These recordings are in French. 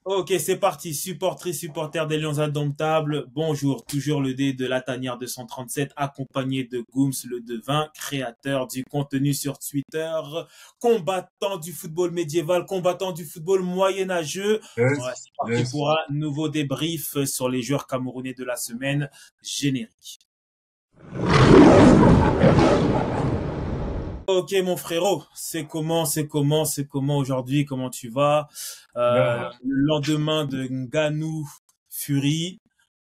Ok, c'est parti. Supportrices, supporters des Lions Indomptables. Bonjour, toujours le dé de la tanière 237, accompagné de Gooms le devin, créateur du contenu sur Twitter, combattant du football médiéval, combattant du football moyenâgeux. Ouais, Yes, c'est parti yes. pour un nouveau débrief sur les joueurs camerounais de la semaine. Générique. Ok, mon frérot, c'est comment aujourd'hui, comment tu vas? Bah, Le lendemain de Ngannou Fury,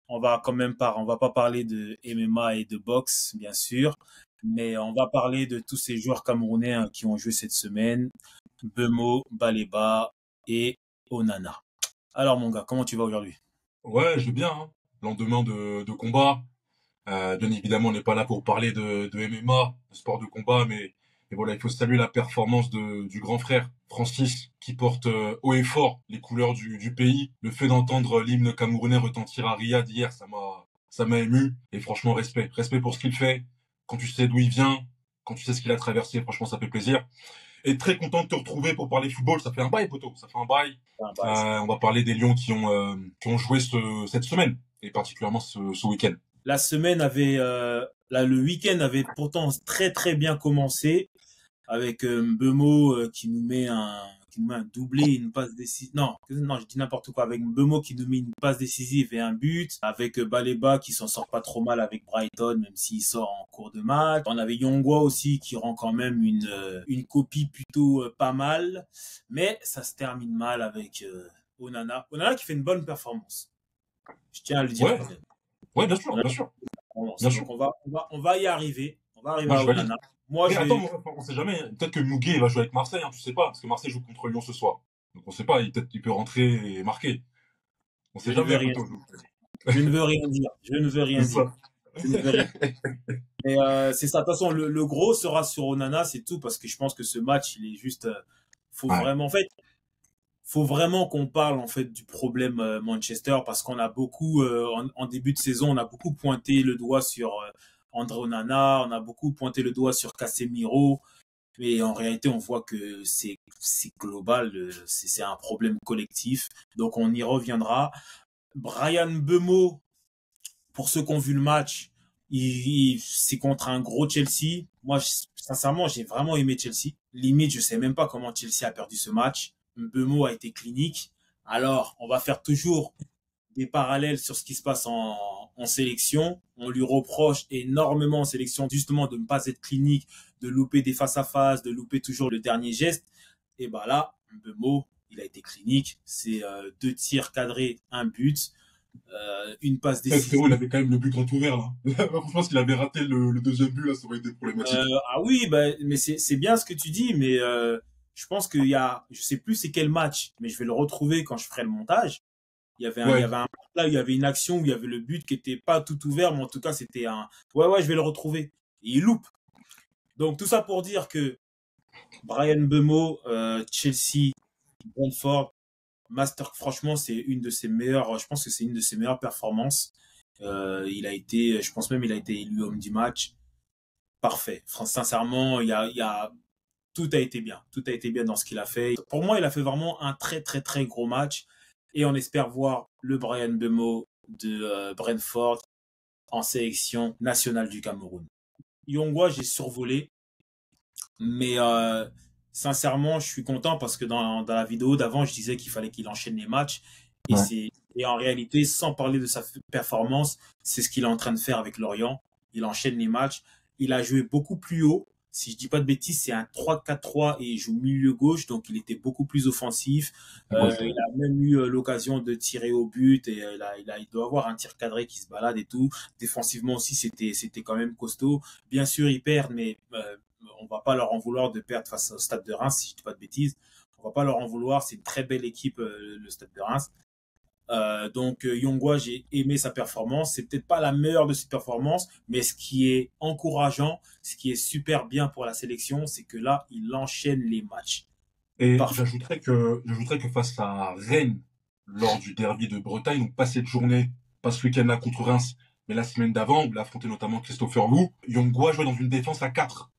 on va pas parler de MMA et de boxe, bien sûr, mais on va parler de tous ces joueurs camerounais qui ont joué cette semaine, Bemo, Baleba et Onana. Alors, mon gars, comment tu vas aujourd'hui? ouais, je vais bien, hein. Lendemain de combat. Bien évidemment, on n'est pas là pour parler de MMA, de sport de combat, mais voilà, il faut saluer la performance du grand frère Francis, qui porte haut et fort les couleurs du pays. Le fait d'entendre l'hymne camerounais retentir à Riyad hier, ça m'a ému. Et franchement, respect pour ce qu'il fait. Quand tu sais d'où il vient, quand tu sais ce qu'il a traversé, franchement, ça fait plaisir. Et très content de te retrouver pour parler football. Ça fait un bail, poteau. Ça fait un bail. Ah, bah, ça. On va parler des Lions qui ont joué cette semaine, et particulièrement ce week-end. La semaine avait, le week-end avait pourtant très très bien commencé, avec Mbeumo qui nous met un doublé, une passe décisive. Non, non, je dis n'importe quoi. Avec Mbeumo qui nous met une passe décisive et un but. Avec Baleba qui s'en sort pas trop mal avec Brighton, même s'il sort en cours de match. On avait Yongwa aussi qui rend quand même une copie plutôt pas mal. Mais ça se termine mal avec Onana. Onana qui fait une bonne performance. Je tiens à le dire Ouais, quand même. ouais, bien sûr, Onana bien sûr, qui fait une performance. bien sûr. Donc on va y arriver. On va arriver Moi, à je valide. Onana. Moi, Mais je attends, vais, on sait jamais. Peut-être que Muguet va jouer avec Marseille, hein, tu sais pas, parce que Marseille joue contre Lyon ce soir. Donc on sait pas, peut-être qu'il peut rentrer et marquer. On je sait ne jamais, veux un rien. poteau. Je ne veux rien dire. Je ne veux C'est rien dire. ça. Je ne veux rien. Mais c'est ça. De toute façon, le gros sera sur Onana, c'est tout, parce que je pense que ce match, il est juste. Faut Ouais, vraiment, en fait, faut vraiment qu'on parle en fait du problème Manchester, parce qu'on a beaucoup en début de saison, on a beaucoup pointé le doigt sur André Onana, on a beaucoup pointé le doigt sur Casemiro, mais en réalité, on voit que c'est global, c'est un problème collectif. Donc on y reviendra. Brian Bemo, pour ceux qui ont vu le match, c'est contre un gros Chelsea. Moi, sincèrement, j'ai vraiment aimé Chelsea. Limite, je sais même pas comment Chelsea a perdu ce match. Mbeumo a été clinique. Alors, on va faire toujours des parallèles sur ce qui se passe en sélection. On lui reproche énormément en sélection justement de ne pas être clinique, de louper des face-à-face, de louper toujours le dernier geste. Et bah là, Mbeumo, il a été clinique. C'est deux tirs cadrés, un but, une passe Eh, frérot, il décisive. avait quand même le but entrouvert, là. Franchement, s'il avait raté le deuxième but, là, ça aurait été problématique. Ah oui, bah, mais c'est bien ce que tu dis, mais je pense qu'il y a, je sais plus c'est quel match, mais je vais le retrouver quand je ferai le montage. Il y Ouais. avait un là, il y avait une action où il y avait le but qui était pas tout ouvert, mais en tout cas c'était un. Ouais, ouais, je vais le retrouver. Et il loupe. Donc tout ça pour dire que Brian Bemo, Chelsea, Brentford, Master, franchement, c'est une de ses meilleures. Je pense que c'est une de ses meilleures performances. Il a été, je pense même, il a été élu homme du match. Parfait. Sincèrement, tout a été bien. Tout a été bien dans ce qu'il a fait. Pour moi, il a fait vraiment un très, très, très gros match. Et on espère voir le Brian Bemo de Brentford en sélection nationale du Cameroun. Yongwa, j'ai survolé, mais sincèrement, je suis content parce que dans la vidéo d'avant, je disais qu'il fallait qu'il enchaîne les matchs. Et, Ouais. et en réalité, sans parler de sa performance, c'est ce qu'il est en train de faire avec Lorient. Il enchaîne les matchs. Il a joué beaucoup plus haut. Si je dis pas de bêtises, c'est un 3-4-3 et il joue milieu gauche, donc il était beaucoup plus offensif. Ouais, Il a même eu l'occasion de tirer au but et il doit avoir un tir cadré qui se balade et tout. Défensivement aussi, c'était quand même costaud. Bien sûr, ils perdent, mais on va pas leur en vouloir de perdre face au Stade de Reims, si je dis pas de bêtises. On va pas leur en vouloir. C'est une très belle équipe, le Stade de Reims. Donc Yongwa, j'ai aimé sa performance. C'est peut-être pas la meilleure de ses performances, mais ce qui est encourageant, ce qui est super bien pour la sélection, c'est que là, il enchaîne les matchs. Et Parfait. j'ajouterais que face à Rennes, lors du derby de Bretagne, donc pas cette journée, pas ce week-end-là contre Reims, mais la semaine d'avant, où il a affronté notamment Christopher Wu, Yongwa jouait dans une défense à 4.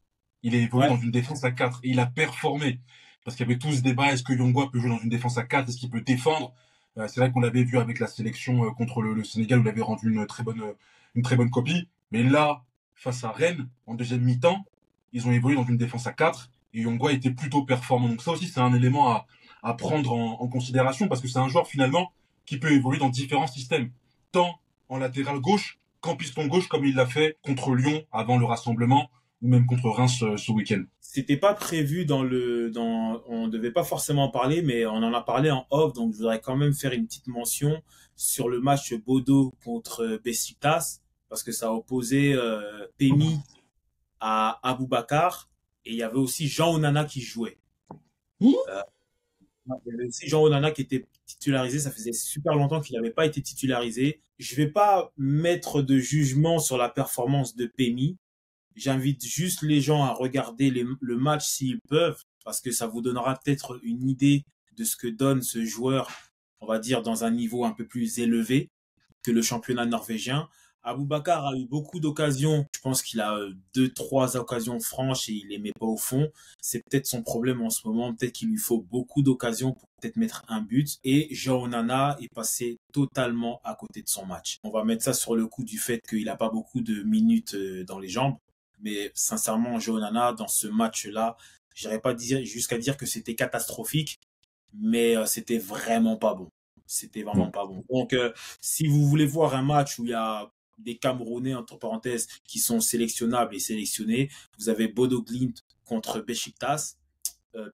Il a évolué Ouais. dans une défense à 4 et il a performé. Parce qu'il y avait tout ce débat, est-ce que Yongwa peut jouer dans une défense à 4, est-ce qu'il peut défendre? C'est vrai qu'on l'avait vu avec la sélection contre le Sénégal où il avait rendu une très bonne copie. Mais là, face à Rennes, en deuxième mi-temps, ils ont évolué dans une défense à 4 et Yongwa était plutôt performant. Donc ça aussi, c'est un élément à prendre en considération parce que c'est un joueur finalement qui peut évoluer dans différents systèmes, tant en latéral gauche qu'en piston gauche comme il l'a fait contre Lyon avant le rassemblement ou même contre Reims ce week-end. C'était pas prévu on devait pas forcément en parler, mais on en a parlé en off, donc je voudrais quand même faire une petite mention sur le match Bodo contre Besiktas, parce que ça a opposé Pemi à Aboubakar, et il y avait aussi Jean Onana qui jouait. Euh, il y avait aussi Jean Onana qui était titularisé, ça faisait super longtemps qu'il n'avait pas été titularisé. Je vais pas mettre de jugement sur la performance de Pemi. J'invite juste les gens à regarder le match s'ils peuvent, parce que ça vous donnera peut-être une idée de ce que donne ce joueur, on va dire, dans un niveau un peu plus élevé que le championnat norvégien. Aboubakar a eu beaucoup d'occasions. Je pense qu'il a deux, trois occasions franches et il les met pas au fond. C'est peut-être son problème en ce moment. Peut-être qu'il lui faut beaucoup d'occasions pour peut-être mettre un but. Et Jean Onana est passé totalement à côté de son match. On va mettre ça sur le coup du fait qu'il n'a pas beaucoup de minutes dans les jambes. Mais sincèrement, Jean Onana, dans ce match-là, j'irais pas dire jusqu'à dire que c'était catastrophique, mais c'était vraiment pas bon. C'était vraiment pas bon. Donc, si vous voulez voir un match où il y a des Camerounais, entre parenthèses, qui sont sélectionnables et sélectionnés, vous avez Bodo Glimt contre Besiktas,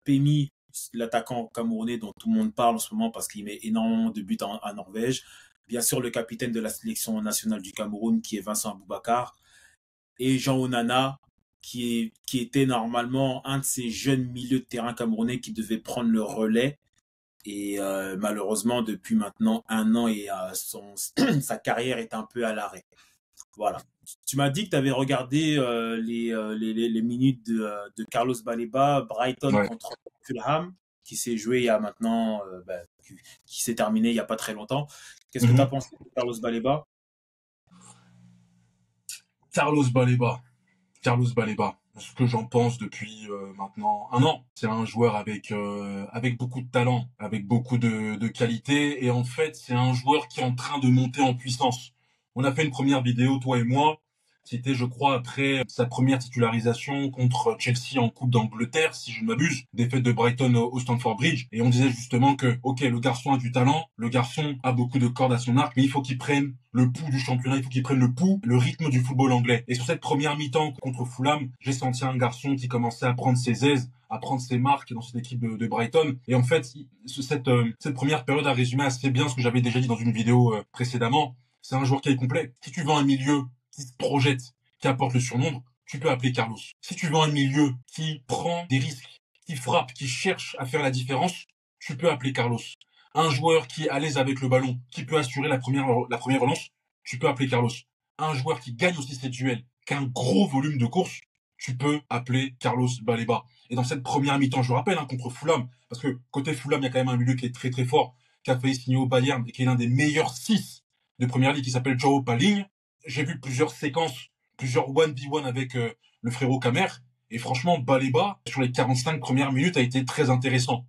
Pemi, l'attaquant camerounais dont tout le monde parle en ce moment parce qu'il met énormément de buts en Norvège. Bien sûr, le capitaine de la sélection nationale du Cameroun, qui est Vincent Aboubakar, et Jean Onana, qui était normalement un de ces jeunes milieux de terrain camerounais qui devait prendre le relais. Et malheureusement, depuis maintenant un an, et sa carrière est un peu à l'arrêt. Voilà. Tu m'as dit que tu avais regardé les minutes de Carlos Baleba, Brighton contre Fulham, qui s'est joué il y a maintenant, qui s'est terminé il n'y a pas très longtemps. Qu'est-ce que tu as pensé de Carlos Baleba? Carlos Baleba, ce que j'en pense depuis maintenant un an. C'est un joueur avec beaucoup de talent, avec beaucoup de qualité, et en fait, c'est un joueur qui est en train de monter en puissance. On a fait une première vidéo, toi et moi. C'était, je crois, après sa première titularisation contre Chelsea en Coupe d'Angleterre, si je ne m'abuse, défaite de Brighton au Stamford Bridge. Et on disait justement que, ok, le garçon a du talent, le garçon a beaucoup de cordes à son arc, mais il faut qu'il prenne le pouls du championnat, il faut qu'il prenne le pouls, le rythme du football anglais. Et sur cette première mi-temps contre Fulham, j'ai senti un garçon qui commençait à prendre ses aises, à prendre ses marques dans cette équipe de Brighton. Et en fait, cette première période a résumé assez bien ce que j'avais déjà dit dans une vidéo précédemment. C'est un joueur qui est complet. Si tu veux un milieu qui se projette, qui apporte le surnombre, tu peux appeler Carlos. Si tu veux un milieu qui prend des risques, qui frappe, qui cherche à faire la différence, tu peux appeler Carlos. Un joueur qui est à l'aise avec le ballon, qui peut assurer la première relance, tu peux appeler Carlos. Un joueur qui gagne aussi ses duels, qui a un gros volume de course, tu peux appeler Carlos Baleba. Et dans cette première mi-temps, je le rappelle, contre Fulham, parce que côté Fulham, il y a quand même un milieu qui est très très fort, qui a failli signer au Bayern et qui est l'un des meilleurs 6 de Première Ligue, qui s'appelle Joao Paling. J'ai vu plusieurs séquences, plusieurs 1v1 avec le frérot Kamer, et franchement, Baleba, sur les 45 premières minutes, a été très intéressant.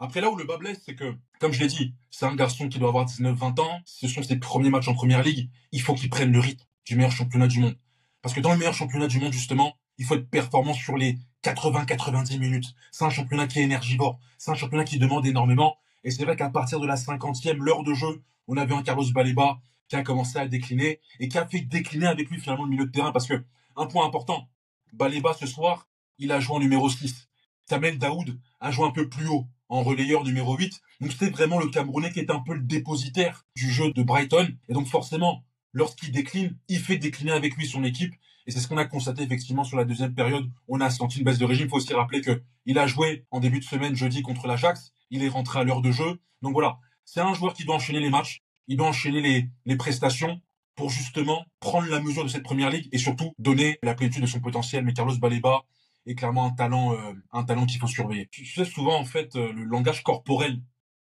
Après, là où le bas blesse, c'est que, comme je l'ai dit, c'est un garçon qui doit avoir 19-20 ans, ce sont ses premiers matchs en Première Ligue, il faut qu'il prenne le rythme du meilleur championnat du monde. Parce que dans le meilleur championnat du monde, justement, il faut être performant sur les 80-90 minutes. C'est un championnat qui est énergivore, c'est un championnat qui demande énormément, et c'est vrai qu'à partir de la 50e, l'heure de jeu, on a vu un Carlos Baleba qui a commencé à décliner, et qui a fait décliner avec lui finalement le milieu de terrain, parce que, un point important, Baleba ce soir, il a joué en numéro 6. Kamel Daoud a joué un peu plus haut, en relayeur numéro 8. Donc c'était vraiment le Camerounais qui est un peu le dépositaire du jeu de Brighton. Et donc forcément, lorsqu'il décline, il fait décliner avec lui son équipe. Et c'est ce qu'on a constaté effectivement sur la deuxième période. On a senti une baisse de régime. Il faut aussi rappeler qu'il a joué en début de semaine jeudi contre l'Ajax. Il est rentré à l'heure de jeu. Donc voilà, c'est un joueur qui doit enchaîner les matchs. Il doit enchaîner les prestations pour justement prendre la mesure de cette première ligue et surtout donner la plénitude de son potentiel. Mais Carlos Baleba est clairement un talent qu'il faut surveiller. Tu sais, souvent, en fait, le langage corporel,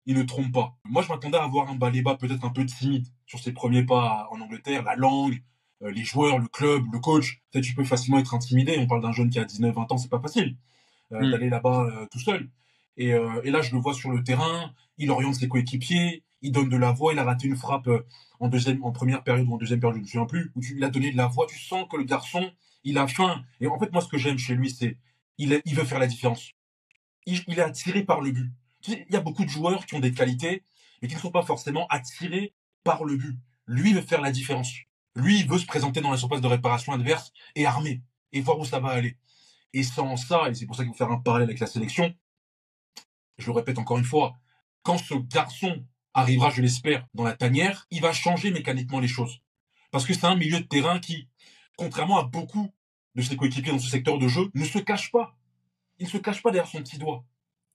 il ne trompe pas. Moi, je m'attendais à voir un Baleba peut-être un peu timide sur ses premiers pas en Angleterre, la langue, les joueurs, le club, le coach. Peut-être tu peux facilement être intimidé. On parle d'un jeune qui a 19-20 ans, c'est pas facile d'aller là-bas tout seul. Et là, je le vois sur le terrain, il oriente ses coéquipiers, il donne de la voix, il a raté une frappe en première période ou en deuxième période, je ne me souviens plus, où il a donné de la voix, tu sens que le garçon, il a faim. Et en fait, moi, ce que j'aime chez lui, c'est il veut faire la différence. Il est attiré par le but. Tu sais, il y a beaucoup de joueurs qui ont des qualités, mais qui ne sont pas forcément attirés par le but. Lui, il veut faire la différence. Lui, il veut se présenter dans la surface de réparation adverse et armé, et voir où ça va aller. Et sans ça, et c'est pour ça qu'il faut faire un parallèle avec la sélection, je le répète encore une fois, quand ce garçon arrivera, je l'espère, dans la tanière, il va changer mécaniquement les choses. Parce que c'est un milieu de terrain qui, contrairement à beaucoup de ses coéquipiers dans ce secteur de jeu, ne se cache pas. Il ne se cache pas derrière son petit doigt.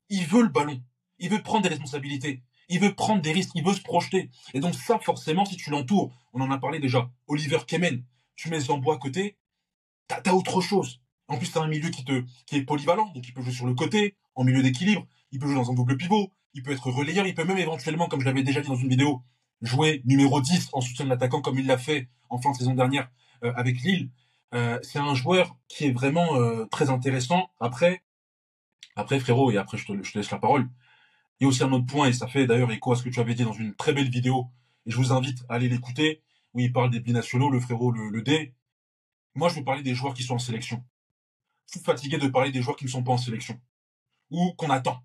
Il veut le ballon. Il veut prendre des responsabilités. Il veut prendre des risques. Il veut se projeter. Et donc ça, forcément, si tu l'entoures, on en a parlé déjà, Oliver Kemen, tu mets Zambo à côté, t'as autre chose. En plus, t'as un milieu qui est polyvalent, donc il peut jouer sur le côté, en milieu d'équilibre, il peut jouer dans un double pivot, il peut être relayeur, il peut même éventuellement, comme je l'avais déjà dit dans une vidéo, jouer numéro 10 en soutien de l'attaquant comme il l'a fait en fin de saison dernière avec Lille. C'est un joueur qui est vraiment très intéressant. Après frérot, et après je te laisse la parole, il y a aussi un autre point, et ça fait d'ailleurs écho à ce que tu avais dit dans une très belle vidéo, et je vous invite à aller l'écouter, où il parle des binationaux, le frérot, le D. Moi, je veux parler des joueurs qui sont en sélection. Je suis fatigué de parler des joueurs qui ne sont pas en sélection ou qu'on attend.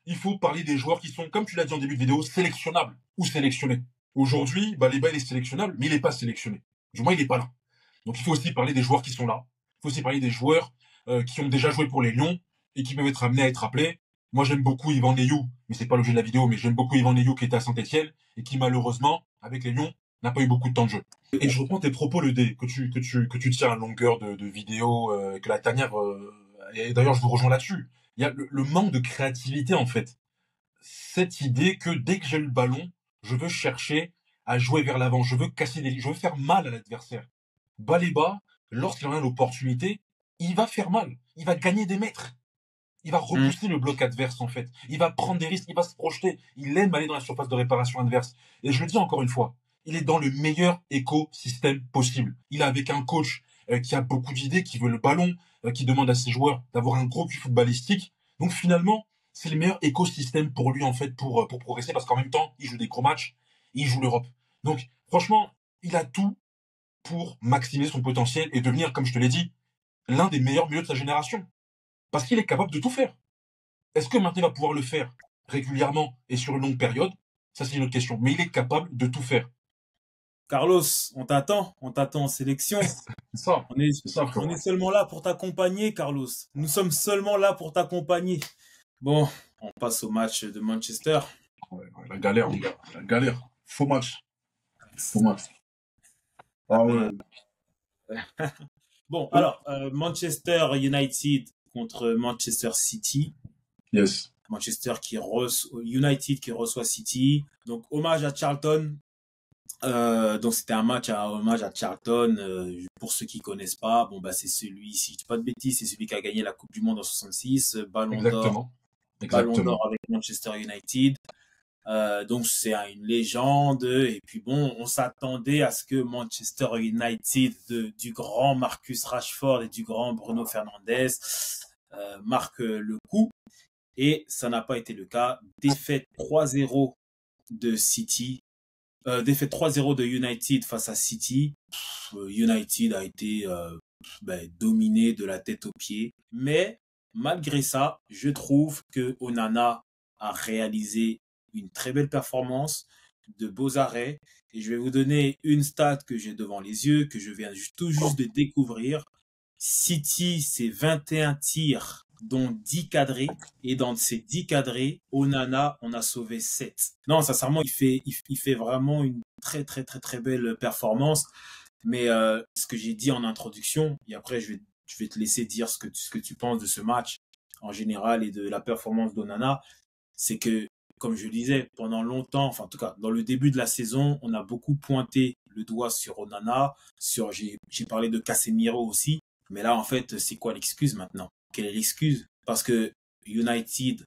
Il faut parler des joueurs qui sont, comme tu l'as dit en début de vidéo, sélectionnables ou sélectionnés. Aujourd'hui, Baliba, il est sélectionnable, mais il n'est pas sélectionné. Du moins, il n'est pas là. Donc, il faut aussi parler des joueurs qui sont là. Il faut aussi parler des joueurs qui ont déjà joué pour les Lions et qui peuvent être amenés à être appelés. Moi, j'aime beaucoup Yvan Neyou, mais c'est pas l'objet de la vidéo, mais j'aime beaucoup Yvan Neyou qui était à Saint-Etienne et qui, malheureusement, avec les Lions, n'a pas eu beaucoup de temps de jeu. Et je reprends tes propos, le D, que tu tiens à longueur de vidéo, que la tanière, et d'ailleurs, je vous rejoins là-dessus. Il y a le manque de créativité, en fait. Cette idée que dès que j'ai le ballon, je veux chercher à jouer vers l'avant, je veux casser des lignes, je veux faire mal à l'adversaire. Baléba, lorsqu'il en a l'opportunité, il va faire mal. Il va gagner des mètres. Il va repousser le bloc adverse, en fait. Il va prendre des risques, il va se projeter. Il aime aller dans la surface de réparation adverse. Et je le dis encore une fois, il est dans le meilleur écosystème possible. Il est avec un coach qui a beaucoup d'idées, qui veut le ballon, qui demande à ses joueurs d'avoir un gros cul footballistique. Donc finalement, c'est le meilleur écosystème pour lui, en fait, pour progresser, parce qu'en même temps, il joue des gros matchs, il joue l'Europe. Donc, franchement, il a tout pour maximiser son potentiel et devenir, comme je te l'ai dit, l'un des meilleurs milieux de sa génération. Parce qu'il est capable de tout faire. Est-ce que maintenant il va pouvoir le faire régulièrement et sur une longue période? Ça, c'est une autre question. Mais il est capable de tout faire. Carlos, on t'attend en sélection. C'est ça. On est, C'est ça, on frérot. est seulement là pour t'accompagner, Carlos. Nous sommes seulement là pour t'accompagner. Bon, on passe au match de Manchester. Ouais, la galère, les gars. La galère. Faux match. Faux match. Ah ouais. Bon, alors, Manchester United contre Manchester City. Yes. United qui reçoit City. Donc, hommage à Charlton. Donc c'était un hommage à Charlton. Pour ceux qui connaissent pas, bon bah c'est celui, si je dis pas de bêtises, c'est celui qui a gagné la Coupe du Monde en 66, Exactement. Ballon d'or Exactement. avec Manchester United. Donc c'est une légende. Et puis bon, on s'attendait à ce que Manchester United du grand Marcus Rashford et du grand Bruno Fernandes marque le coup. Et ça n'a pas été le cas. Défaite 3-0 de City. Défaite 3-0 de United face à City. United a été dominé de la tête aux pieds. Mais malgré ça, je trouve que Onana a réalisé une très belle performance, de beaux arrêts. Et je vais vous donner une stat que j'ai devant les yeux, que je viens tout juste de découvrir. City, c'est 21 tirs, dont 10 cadrés. Et dans ces 10 cadrés, Onana, on a sauvé 7. Non, sincèrement, il fait vraiment une très, très, très, très belle performance. Mais ce que j'ai dit en introduction, et après, je vais te laisser dire ce que tu penses de ce match en général et de la performance d'Onana, c'est que, comme je le disais, pendant longtemps, enfin, en tout cas, dans le début de la saison, on a beaucoup pointé le doigt sur Onana, j'ai parlé de Casemiro aussi. Mais là, en fait, c'est quoi l'excuse maintenant? Quelle est l'excuse? Parce que United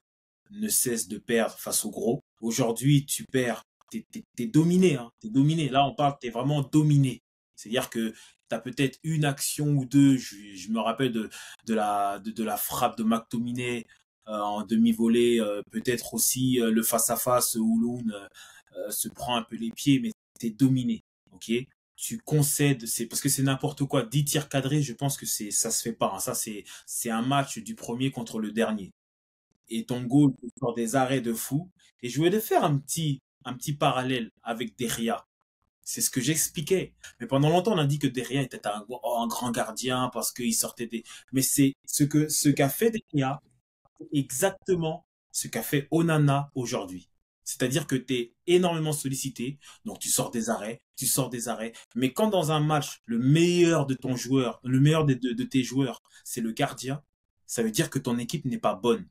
ne cesse de perdre face aux gros. Aujourd'hui, tu perds, t'es dominé, hein. T'es dominé. Là, on parle, t'es vraiment dominé. C'est-à-dire que t'as peut-être une action ou deux. Je me rappelle de la frappe de McTominay en demi-volée, peut-être aussi le face-à-face où Ouloun se prend un peu les pieds, mais t'es dominé, ok? Tu concèdes, c'est parce que c'est n'importe quoi. 10 tirs cadrés, je pense que ça se fait pas, hein. Ça, c'est un match du premier contre le dernier. Et ton goal sur des arrêts de fou. Et je voulais faire un petit parallèle avec Deria. C'est ce que j'expliquais. Mais pendant longtemps, on a dit que Deria était un grand gardien parce qu'il sortait des. Mais c'est ce qu'a fait Deria, exactement ce qu'a fait Onana aujourd'hui. C'est-à-dire que tu es énormément sollicité, donc tu sors des arrêts. Mais quand dans un match, le meilleur de ton joueur, le meilleur de tes joueurs, c'est le gardien, ça veut dire que ton équipe n'est pas bonne.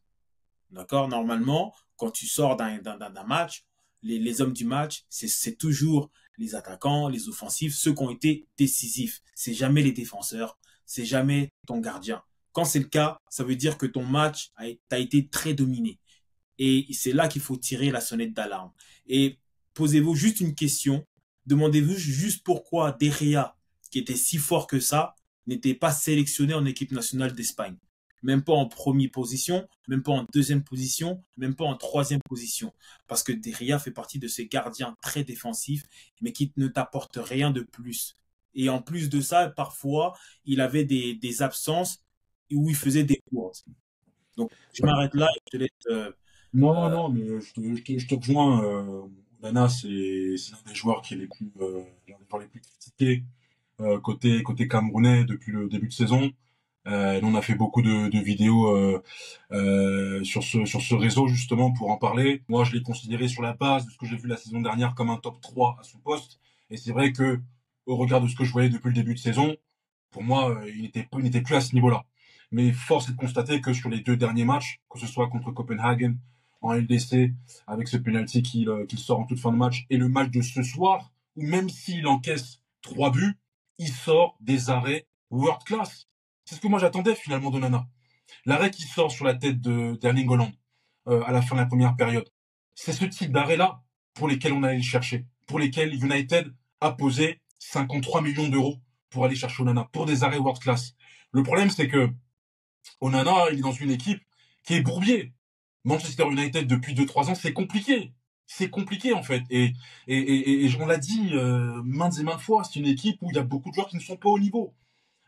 D'accord? Normalement, quand tu sors d'un match, les hommes du match, c'est toujours les attaquants, les offensifs, ceux qui ont été décisifs. C'est jamais les défenseurs, c'est jamais ton gardien. Quand c'est le cas, ça veut dire que ton match a été très dominé. Et c'est là qu'il faut tirer la sonnette d'alarme. Et posez-vous juste une question. Demandez-vous juste pourquoi Derrea, qui était si fort que ça, n'était pas sélectionné en équipe nationale d'Espagne. Même pas en première position, même pas en deuxième position, même pas en troisième position. Parce que Derrea fait partie de ces gardiens très défensifs, mais qui ne t'apportent rien de plus. Et en plus de ça, parfois, il avait des absences où il faisait des bourdes. Donc, je m'arrête là et je te laisse. Non, Euh, non, mais je te rejoins. Onana, c'est l'un des joueurs qui est l'un des joueurs les plus critiqués côté camerounais depuis le début de saison. Nous, on a fait beaucoup de vidéos sur ce réseau justement pour en parler. Moi, je l'ai considéré sur la base de ce que j'ai vu la saison dernière comme un top 3 à son poste. Et c'est vrai que au regard de ce que je voyais depuis le début de saison, pour moi, il n'était plus à ce niveau-là. Mais force est de constater que sur les deux derniers matchs, que ce soit contre Copenhagen en LDC, avec ce penalty qu'il sort en toute fin de match, et le match de ce soir, où même s'il encaisse 3 buts, il sort des arrêts world class. C'est ce que moi j'attendais finalement de Nana. L'arrêt qui sort sur la tête d'Erling Haaland à la fin de la première période, c'est ce type d'arrêt-là pour lesquels on allait le chercher, pour lesquels United a posé 53 millions d'euros pour aller chercher Onana, pour des arrêts world class. Le problème, c'est que Onana, il est dans une équipe qui est bourbier. Manchester United, depuis 2-3 ans, c'est compliqué. C'est compliqué, en fait. Et on l'a dit maintes et maintes fois, c'est une équipe où il y a beaucoup de joueurs qui ne sont pas au niveau.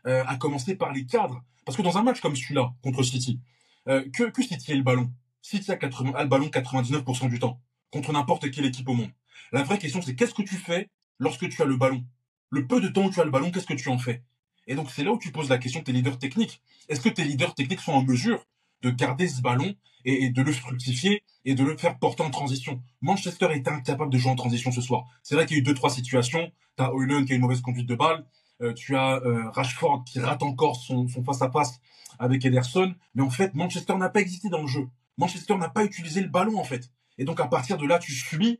À commencer par les cadres. Parce que dans un match comme celui-là, contre City, que City ait le ballon, City a le ballon 99% du temps, contre n'importe quelle équipe au monde. La vraie question, c'est qu'est-ce que tu fais lorsque tu as le ballon? Le peu de temps où tu as le ballon, qu'est-ce que tu en fais? Et donc, c'est là où tu poses la question de tes leaders techniques. Est-ce que tes leaders techniques sont en mesure de garder ce ballon et de le fructifier et de le faire porter en transition? Manchester est incapable de jouer en transition ce soir. C'est vrai qu'il y a eu deux, trois situations. T'as Højlund qui a une mauvaise conduite de balle. Tu as Rashford qui rate encore son face-à-face avec Ederson. Mais en fait, Manchester n'a pas existé dans le jeu. Manchester n'a pas utilisé le ballon, en fait. Et donc, à partir de là, tu subis.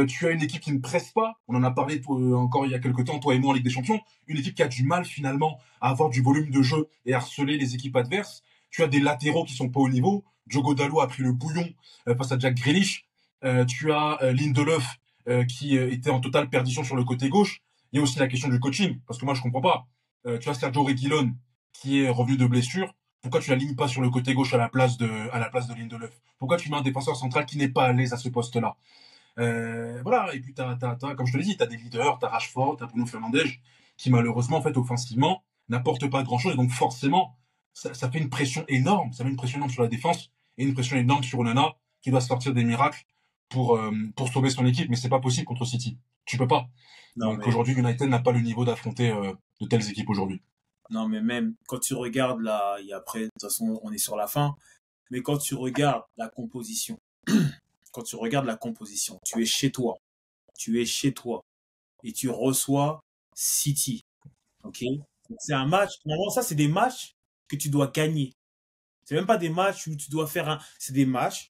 Tu as une équipe qui ne presse pas. On en a parlé encore il y a quelques temps, toi et moi, en Ligue des Champions. Une équipe qui a du mal, finalement, à avoir du volume de jeu et à harceler les équipes adverses. Tu as des latéraux qui sont pas au niveau. Diogo Dalot a pris le bouillon face à Jack Grealish. Tu as Lindelof qui était en totale perdition sur le côté gauche. Il y a aussi la question du coaching, parce que moi je comprends pas. Tu as Sergio Reguilón qui est revenu de blessure. Pourquoi tu l'alignes pas sur le côté gauche à la place de Lindelof? Pourquoi tu mets un défenseur central qui n'est pas à l'aise à ce poste-là? Voilà. Et puis comme je te l'ai dit, t'as des leaders, t'as Rashford, t'as Bruno Fernandes, qui malheureusement en fait offensivement n'apportent pas grand-chose. Et donc forcément, ça fait une pression énorme. Ça met une pression énorme sur la défense et une pression énorme sur Onana qui doit sortir des miracles pour sauver son équipe. Mais c'est pas possible contre City. Tu peux pas. non, Donc mais aujourd'hui, United n'a pas le niveau d'affronter de telles équipes aujourd'hui. Non, mais même quand tu regardes là, et après, de toute façon, on est sur la fin, mais quand tu regardes la composition, quand tu regardes la composition, tu es chez toi, et tu reçois City, ok? C'est un match, normalement, ça, c'est des matchs que tu dois gagner. C'est même pas des matchs où tu dois faire c'est des matchs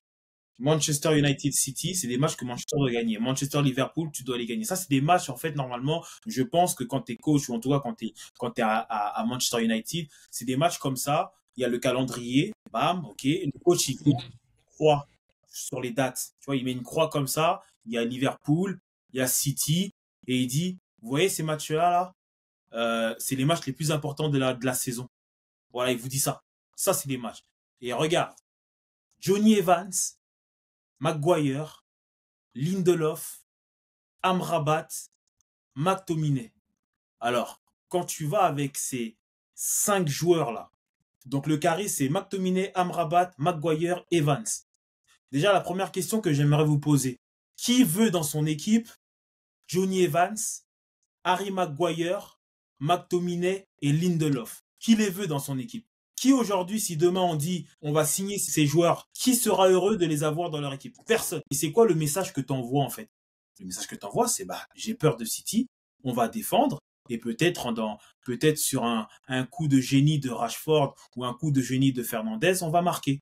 Manchester United City, c'est des matchs que Manchester doit gagner. Manchester Liverpool, tu dois les gagner. Ça, c'est des matchs, en fait, normalement, je pense que quand tu es coach, ou en tout cas quand t'es à Manchester United, c'est des matchs comme ça. Il y a le calendrier, bam, ok. Le coach, il fait une croix sur les dates. Tu vois, il met une croix comme ça. Il y a Liverpool, il y a City, et il dit, vous voyez ces matchs-là, là, c'est les matchs les plus importants de la saison. Voilà, il vous dit ça. Ça, c'est des matchs. Et regarde, Johnny Evans, Maguire, Lindelof, Amrabat, McTominay. Alors, quand tu vas avec ces 5 joueurs-là, donc le carré, c'est McTominay, Amrabat, Maguire, Evans. Déjà, la première question que j'aimerais vous poser. Qui veut dans son équipe Johnny Evans, Harry Maguire, McTominay et Lindelof? Qui les veut dans son équipe? Qui aujourd'hui, si demain on dit on va signer ces joueurs, qui sera heureux de les avoir dans leur équipe? Personne. Et c'est quoi le message que tu envoies en fait? Le message que tu envoies, c'est j'ai peur de City, on va défendre, et peut-être sur un coup de génie de Rashford ou un coup de génie de Fernandez, on va marquer.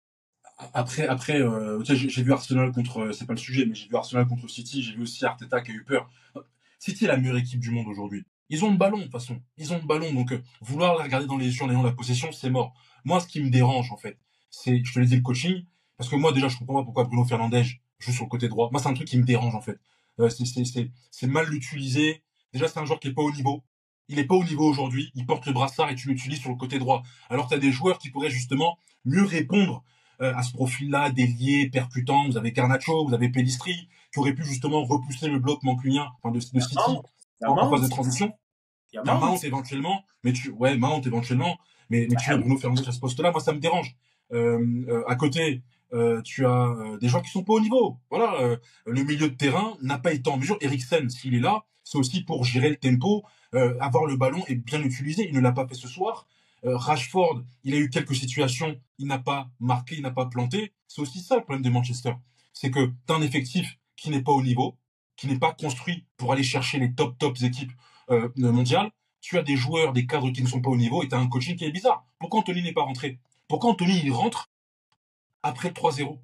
Après, tu sais, j'ai vu Arsenal contre, c'est pas le sujet, mais j'ai vu Arsenal contre City, j'ai vu aussi Arteta qui a eu peur. City est la meilleure équipe du monde aujourd'hui. Ils ont le ballon, de toute façon. Ils ont le ballon, donc vouloir les regarder dans les yeux en ayant la possession, c'est mort. Moi, ce qui me dérange, en fait, c'est, je te l'ai dit, le coaching, parce que moi, déjà, je comprends pas pourquoi Bruno Fernandes joue sur le côté droit. Moi, c'est un truc qui me dérange, en fait. C'est mal utilisé. Déjà, c'est un joueur qui est pas au niveau. Il est pas au niveau aujourd'hui. Il porte le brassard et tu l'utilises sur le côté droit. Alors, tu as des joueurs qui pourraient justement mieux répondre à ce profil-là, délié, percutant. Vous avez Garnacho, vous avez Pellistri, qui aurait pu justement repousser le bloc mancunien, enfin de City Il y a en phase de Mount. transition. Il y a Il y a Mount. Mount éventuellement, ouais, Mount éventuellement, mais tu mets Bruno Fernandes à ce poste-là, moi ça me dérange. À côté, tu as des gens qui sont pas au niveau. Voilà, le milieu de terrain n'a pas été en mesure. Eriksen, s'il est là, c'est aussi pour gérer le tempo, avoir le ballon et bien l'utiliser. Il ne l'a pas fait ce soir. Rashford, il a eu quelques situations, il n'a pas marqué, il n'a pas planté. C'est aussi ça le problème de Manchester. C'est que tu as un effectif qui n'est pas au niveau, qui n'est pas construit pour aller chercher les tops équipes mondiales. Tu as des joueurs, des cadres qui ne sont pas au niveau et tu as un coaching qui est bizarre. Pourquoi Anthony n'est pas rentré? Pourquoi Anthony il rentre après le 3-0?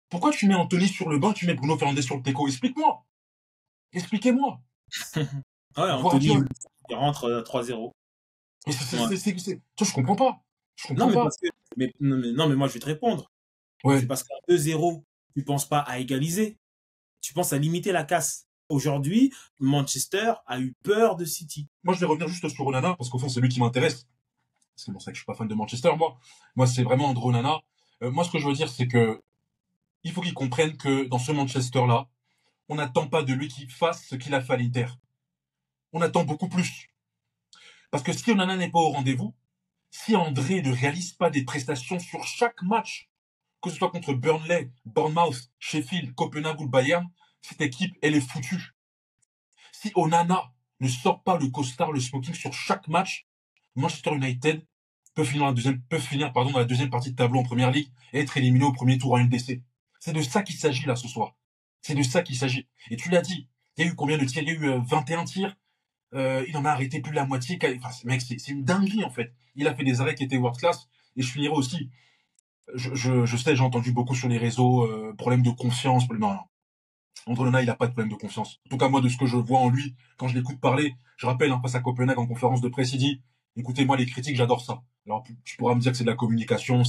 Pourquoi tu mets Anthony sur le banc, tu mets Bruno Fernandes sur le teco? Explique-moi. Expliquez-moi. Ouais, Anthony, Guardiola. il rentre 3-0. Mais Ouais. toi, je comprends pas. Je Non, comprends mais pas. parce que, non, mais moi, je vais te répondre. C'est Ouais. parce qu'à 2-0, tu penses pas à égaliser. Tu penses à limiter la casse. Aujourd'hui, Manchester a eu peur de City. Moi, je vais revenir juste sur Onana, parce qu'au fond, c'est lui qui m'intéresse. C'est pour ça que je suis pas fan de Manchester, moi. Moi, c'est vraiment André Onana. Moi, ce que je veux dire, c'est que il faut qu'il comprenne que dans ce Manchester-là, on n'attend pas de lui qu'il fasse ce qu'il a fait à l'Inter. On attend beaucoup plus. Parce que si Onana n'est pas au rendez-vous, si André ne réalise pas des prestations sur chaque match, que ce soit contre Burnley, Bournemouth, Sheffield, Copenhague ou le Bayern, cette équipe, elle est foutue. Si Onana ne sort pas le costard, le smoking sur chaque match, Manchester United peut finir dans la deuxième partie de tableau en première ligue et être éliminé au premier tour en LDC. C'est de ça qu'il s'agit là ce soir. C'est de ça qu'il s'agit. Et tu l'as dit, il y a eu combien de tirs? Il y a eu 21 tirs. Il en a arrêté plus de la moitié. Enfin, mec, c'est une dinguerie en fait. Il a fait des arrêts qui étaient world class. Et je finirai aussi. Je sais, j'ai entendu beaucoup sur les réseaux, problème de confiance. Non, non. André, il a pas de problème de confiance. En tout cas, moi, de ce que je vois en lui, quand je l'écoute parler, je rappelle, face à Copenhague en conférence de presse, il dit, écoutez-moi, les critiques, j'adore ça. Alors, tu pourras me dire que c'est de la communication,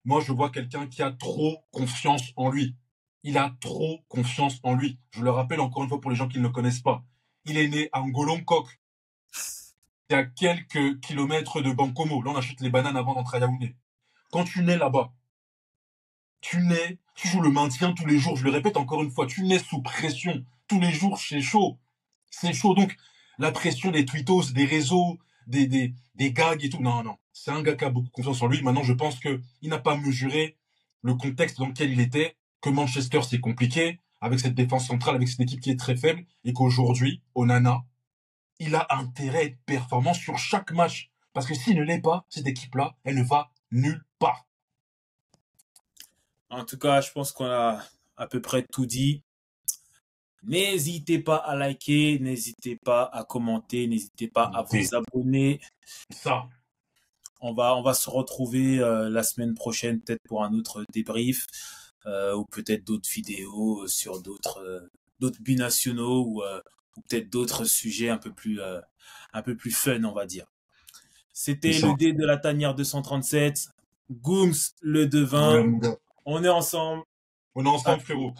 moi, je vois quelqu'un qui a trop confiance en lui. Il a trop confiance en lui. Je le rappelle encore une fois pour les gens qui ne le connaissent pas. Il est né à Ngolongkok. C'est à quelques kilomètres de Bankomo. Là, on achète les bananes avant d'entrer à Yaoundé. Quand tu nais là-bas, tu joues le maintien tous les jours. Je le répète encore une fois, tu nais sous pression. Tous les jours, c'est chaud. C'est chaud. Donc, la pression des tweetos, des réseaux, des gags et tout. Non, non. C'est un gars qui a beaucoup confiance en lui. Maintenant, je pense qu'il n'a pas mesuré le contexte dans lequel il était, que Manchester, c'est compliqué, avec cette défense centrale, avec cette équipe qui est très faible, et qu'aujourd'hui, Onana, il a intérêt à être performant sur chaque match. Parce que s'il ne l'est pas, cette équipe-là, elle ne va nulle part. En tout cas, je pense qu'on a à peu près tout dit. N'hésitez pas à liker, n'hésitez pas à commenter, n'hésitez pas à vous abonner. Ça. On va se retrouver la semaine prochaine, peut-être pour un autre débrief, ou peut-être d'autres vidéos sur d'autres binationaux ou peut-être d'autres sujets un peu plus fun, on va dire. C'était le dé de la tanière 237. Gooms, le devin. Ouais, On est ensemble. on est ensemble, frérot.